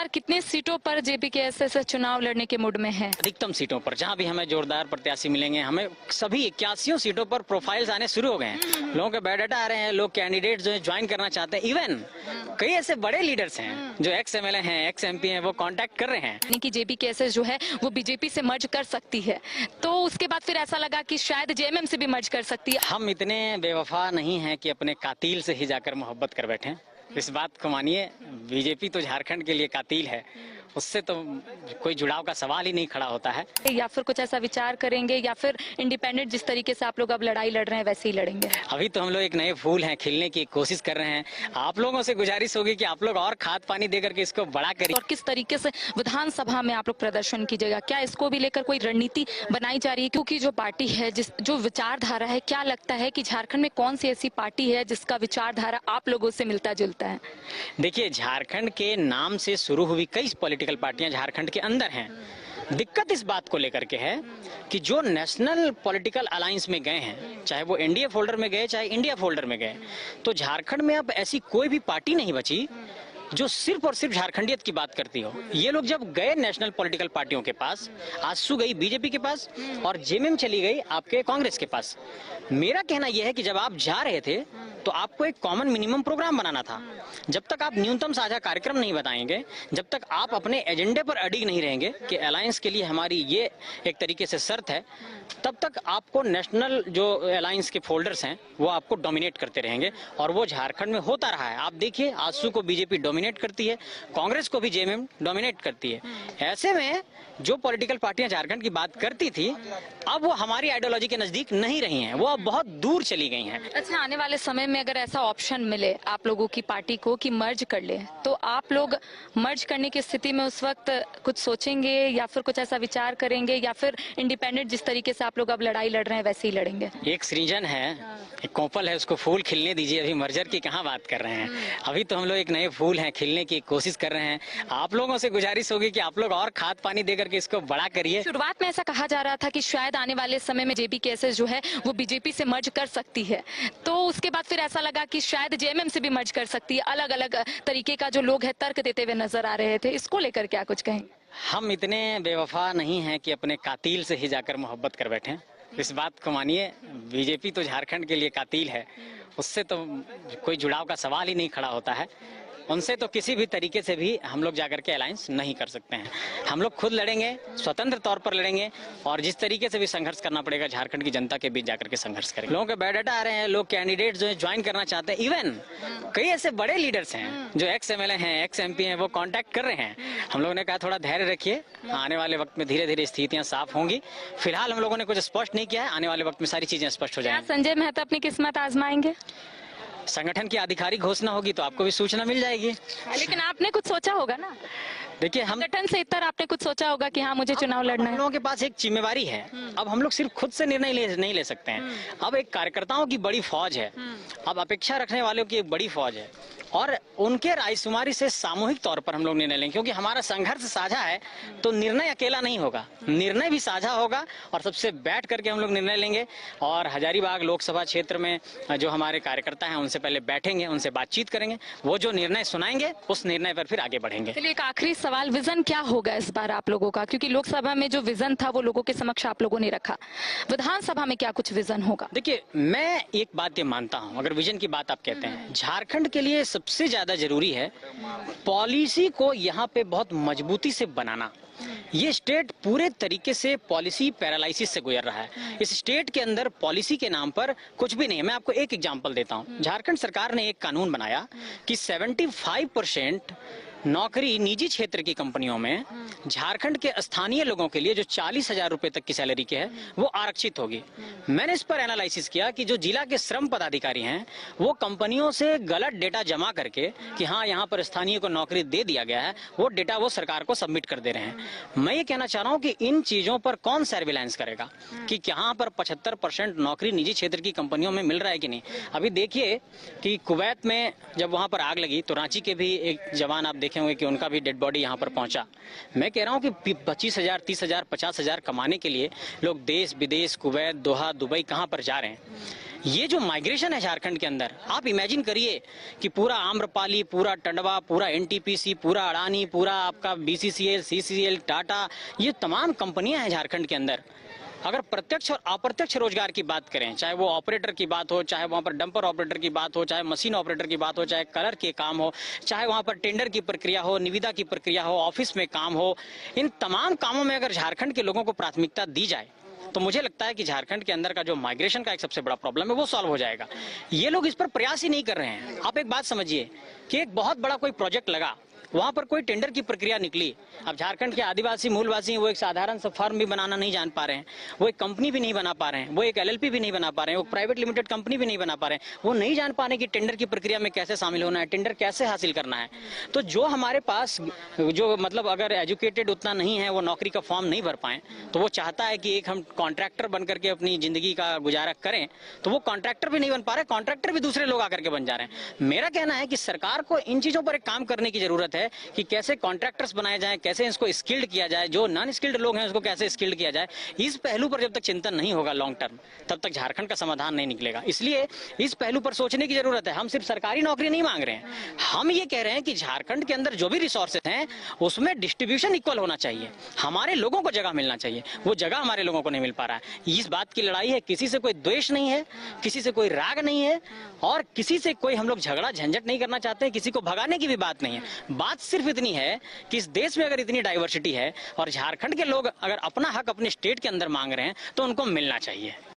बार कितने सीटों पर जेपीकेएसएस चुनाव लड़ने के मूड में है? अधिकतम सीटों पर, जहां भी हमें जोरदार प्रत्याशी मिलेंगे, हमें सभी 81 सीटों पर प्रोफाइल्स आने शुरू हो गए हैं। लोगों के बायोडाटा आ रहे हैं, लोग कैंडिडेट जो है ज्वाइन करना चाहते हैं। इवन कई ऐसे बड़े लीडर्स हैं जो एक्स एमएलए हैं, एक्स एमपी हैं, वो कांटेक्ट कर रहे हैं। यानी कि जेपीकेएसएस जो है वो बीजेपी से मर्ज कर सकती है, तो उसके बाद फिर ऐसा लगा कि शायद जेएमएम से भी मर्ज कर सकती है। हम इतने बेवफा नहीं हैं कि अपने कातिल से ही जाकर मोहब्बत कर बैठे। इस बात को मानिए, बीजेपी तो झारखंड के लिए कातिल है, उससे तो कोई जुड़ाव का सवाल ही नहीं खड़ा होता है। या फिर कुछ ऐसा विचार करेंगे, या फिर इंडिपेंडेंट जिस तरीके से आप लोग अब लड़ाई लड़ रहे हैं वैसे ही लड़ेंगे? अभी तो हम लोग एक नए फूल हैं, खिलने की कोशिश कर रहे हैं। आप लोगों से गुजारिश होगी कि आप लोग और खाद पानी देकर के इसको बड़ा करिए। और किस तरीके से विधानसभा में आप लोग प्रदर्शन कीजिएगा, क्या इसको भी लेकर कोई रणनीति बनाई जा रही है? क्योंकि जो पार्टी है, जो विचारधारा है, क्या लगता है कि झारखंड में कौन सी ऐसी पार्टी है जिसका विचारधारा आप लोगों से मिलता जुलता है? देखिए, झारखंड के नाम से शुरू हुई कई पॉलिटिकल पार्टियां झारखंड के अंदर हैं। दिक्कत इस बात को लेकर के है कि जो नेशनल पॉलिटिकल अलायंस में गए हैं, चाहे वो एनडीए फोल्डर में गए, चाहे इंडिया फोल्डर में गए, तो झारखंड में अब ऐसी कोई भी पार्टी नहीं बची जो सिर्फ और सिर्फ झारखंडियत की बात करती हो। ये लोग जब गए नेशनल पॉलिटिकल पार्टियों के पास, आजसू गई बीजेपी के पास और जेएमएम चली गई आपके कांग्रेस के पास। मेरा कहना यह है कि जब आप जा रहे थे तो आपको एक कॉमन मिनिमम प्रोग्राम बनाना था। जब तक आप न्यूनतम साझा कार्यक्रम नहीं बताएंगे, जब तक आप अपने एजेंडे पर अडिग नहीं रहेंगे कि अलायंस के लिए हमारी ये एक तरीके से शर्त है, तब तक आपको नेशनल जो अलायंस के फोल्डर्स हैं वो आपको डोमिनेट करते रहेंगे। और वो झारखंड में होता रहा है। आप देखिए, आजसू को बीजेपी डोमिनेट करती है, कांग्रेस को भी जेएमएम डोमिनेट करती है। ऐसे में जो पॉलिटिकल पार्टियां झारखंड की बात करती थी, अब वो हमारी आइडियोलॉजी के नजदीक नहीं रही हैं, वो अब बहुत दूर चली गई हैं। अच्छा, आने वाले समय में अगर ऐसा ऑप्शन मिले आप लोगों की पार्टी को कि मर्ज कर ले, तो आप लोग मर्ज करने की स्थिति में उस वक्त कुछ सोचेंगे, या फिर कुछ ऐसा विचार करेंगे, या फिर इंडिपेंडेंट जिस तरीके से आप लोग अब लड़ाई लड़ रहे हैं वैसे ही लड़ेंगे? एक सृजन है, एक कोपल है, उसको फूल खिलने दीजिए। अभी मर्जर की कहाँ बात कर रहे हैं? अभी तो हम लोग एक नए फूल हैं, खिलने की कोशिश कर रहे हैं। आप लोगों से गुजारिश होगी कि आप लोग और खाद पानी देकर के इसको बड़ा करिए। शुरुआत में ऐसा कहा जा रहा था कि शायद आने वाले समय में जेपीकेएसएस जो है वो बीजेपी से मर्ज कर सकती है, तो उसके बाद फिर ऐसा लगा कि शायद जेएमएम से भी मर्ज कर सकती है। अलग अलग तरीके का जो लोग है तर्क देते हुए नजर आ रहे थे, इसको लेकर क्या कुछ कहेंगे? हम इतने बेवफा नहीं हैं कि अपने कातिल से ही जाकर मोहब्बत कर बैठे। इस बात को मानिए, बीजेपी तो झारखंड के लिए कातिल है, उससे तो कोई जुड़ाव का सवाल ही नहीं खड़ा होता है। उनसे तो किसी भी तरीके से भी हम लोग जाकर के अलायंस नहीं कर सकते हैं। हम लोग खुद लड़ेंगे, स्वतंत्र तौर पर लड़ेंगे, और जिस तरीके से भी संघर्ष करना पड़ेगा झारखंड की जनता के बीच जाकर के संघर्ष करेंगे। लोगों के बायोडाटा आ रहे हैं, लोग कैंडिडेट जो है ज्वाइन करना चाहते हैं। इवन कई ऐसे बड़े लीडर्स हैं जो एक्स एमएलए हैं, एक्स एमपी हैं, वो कांटेक्ट कर रहे हैं। हम लोगों ने कहा थोड़ा धैर्य रखिए, आने वाले वक्त में धीरे धीरे स्थितियां साफ होंगी। फिलहाल हम लोगों ने कुछ स्पष्ट नहीं किया है, आने वाले वक्त में सारी चीजें स्पष्ट हो जाएंगी। संजय मेहता अपनी किस्मत आजमाएंगे? संगठन की आधिकारिक घोषणा होगी तो आपको भी सूचना मिल जाएगी। लेकिन आपने कुछ सोचा होगा ना, देखिए, हम संगठन से इतर आपने कुछ सोचा होगा कि हाँ मुझे चुनाव लड़ना है। हम लोगों के पास एक जिम्मेवारी है। अब हम लोग सिर्फ खुद से निर्णय नहीं ले सकते हैं। अब एक कार्यकर्ताओं की बड़ी फौज है, अब अपेक्षा रखने वालों की एक बड़ी फौज है, और उनके रायशुमारी से सामूहिक तौर पर हम लोग निर्णय लेंगे। क्योंकि हमारा संघर्ष साझा है, तो निर्णय अकेला नहीं होगा, निर्णय भी साझा होगा, और सबसे बैठ करके हम लोग निर्णय लेंगे। और हजारीबाग लोकसभा क्षेत्र में जो हमारे कार्यकर्ता हैं उनसे पहले बैठेंगे, उनसे बातचीत करेंगे, वो जो निर्णय सुनाएंगे उस निर्णय पर फिर आगे बढ़ेंगे। चलिए, एक आखिरी सवाल, विजन क्या होगा इस बार आप लोगों का? क्योंकि लोकसभा में जो विजन था वो लोगों के समक्ष आप लोगों ने रखा, विधानसभा में क्या कुछ विजन होगा? देखिए, मैं एक बात ये मानता हूँ, अगर विजन की बात आप कहते हैं, झारखंड के लिए सबसे ज्यादा जरूरी है पॉलिसी को यहाँ पे बहुत मजबूती से बनाना। ये स्टेट पूरे तरीके से पॉलिसी पैरालाइसिस से गुजर रहा है। इस स्टेट के अंदर पॉलिसी के नाम पर कुछ भी नहीं है। मैं आपको एक एग्जांपल देता हूँ। झारखंड सरकार ने एक कानून बनाया कि 75% नौकरी निजी क्षेत्र की कंपनियों में झारखंड के स्थानीय लोगों के लिए जो 40,000 रुपए तक की सैलरी के है वो आरक्षित होगी। मैंने इस पर एनालिसिस किया कि जो जिला के श्रम पदाधिकारी हैं वो कंपनियों से गलत डेटा जमा करके कि हाँ यहाँ पर स्थानीय को नौकरी दे दिया गया है, वो डेटा वो सरकार को सबमिट कर दे रहे हैं। मैं ये कहना चाह रहा हूँ कि इन चीजों पर कौन सर्विलांस करेगा कि यहाँ पर 75% नौकरी निजी क्षेत्र की कंपनियों में मिल रहा है कि नहीं। अभी देखिए कि कुवैत में जब वहां पर आग लगी तो रांची के भी एक जवान आप होंगे कि उनका भी डेड बॉडी यहां पर पहुंचा। मैं कह रहा हूं कि 25,000, 30,000, 50,000 कमाने के लिए लोग देश विदेश, कुवैत, दोहा, दुबई कहां पर जा रहे हैं। ये जो माइग्रेशन है झारखंड के अंदर, आप इमेजिन करिए कि पूरा आम्रपाली, पूरा टंडवा, पूरा एनटीपीसी, पूरा अडानी, पूरा आपका बीसीसीएल, सीसीएल, टाटा, ये तमाम कंपनियां हैं झारखंड के अंदर। अगर प्रत्यक्ष और अप्रत्यक्ष रोजगार की बात करें, चाहे वो ऑपरेटर की बात हो, चाहे वहां पर डंपर ऑपरेटर की बात हो, चाहे मशीन ऑपरेटर की बात हो, चाहे कलर के काम हो, चाहे वहां पर टेंडर की प्रक्रिया हो, निविदा की प्रक्रिया हो, ऑफिस में काम हो, इन तमाम कामों में अगर झारखंड के लोगों को प्राथमिकता दी जाए तो मुझे लगता है कि झारखंड के अंदर का जो माइग्रेशन का एक सबसे बड़ा प्रॉब्लम है वो सॉल्व हो जाएगा। ये लोग इस पर प्रयास ही नहीं कर रहे हैं। आप एक बात समझिए कि एक बहुत बड़ा कोई प्रोजेक्ट लगा, वहां पर कोई टेंडर की प्रक्रिया निकली। अब झारखंड के आदिवासी मूलवासी वो एक साधारण सा फर्म भी बनाना नहीं जान पा रहे हैं, वो एक कंपनी भी नहीं बना पा रहे हैं, वो एक एलएलपी भी नहीं बना पा रहे हैं, वो प्राइवेट लिमिटेड कंपनी भी नहीं बना पा रहे हैं, वो नहीं जान पा रहे कि टेंडर की प्रक्रिया में कैसे शामिल होना है, टेंडर कैसे हासिल करना है। तो जो हमारे पास जो मतलब अगर एजुकेटेड उतना नहीं है, वो नौकरी का फॉर्म नहीं भर पाए, तो वो चाहता है कि एक हम कॉन्ट्रैक्टर बन करके अपनी जिंदगी का गुजारा करें, तो वो कॉन्ट्रैक्टर भी नहीं बन पा रहे, कॉन्ट्रैक्टर भी दूसरे लोग आकर के बन जा रहे हैं। मेरा कहना है कि सरकार को इन चीजों पर एक काम करने की जरूरत है कि कैसे कॉन्ट्रैक्टर्स बनाए जाएं, कैसे इसको स्किल्ड किया जाए, जो नॉन स्किल्ड लोग हैं उसको कैसे स्किल्ड किया जाए। इस पहलू पर जब तक चिंतन नहीं होगा लॉन्ग टर्म, तब तक झारखंड का समाधान नहीं निकलेगा। इसलिए इस पहलू पर सोचने की जरूरत है। हम सिर्फ सरकारी नौकरी नहीं मांग रहे हैं, हम ये कह रहे हैं कि झारखंड के अंदर जो भी रिसोर्सेज हैं उसमें डिस्ट्रीब्यूशन इक्वल होना चाहिए, हमारे लोगों को जगह मिलना चाहिए। वो जगह हमारे लोगों को नहीं मिल पा रहा है। इस बात की लड़ाई है, किसी से कोई द्वेष नहीं है, किसी से कोई राग नहीं है, और किसी से कोई हम लोग झगड़ा झंझट नहीं करना चाहते, किसी को भगाने की भी बात नहीं है। बात सिर्फ इतनी है कि इस देश में अगर इतनी डाइवर्सिटी है और झारखंड के लोग अगर अपना हक अपने स्टेट के अंदर मांग रहे हैं तो उनको मिलना चाहिए।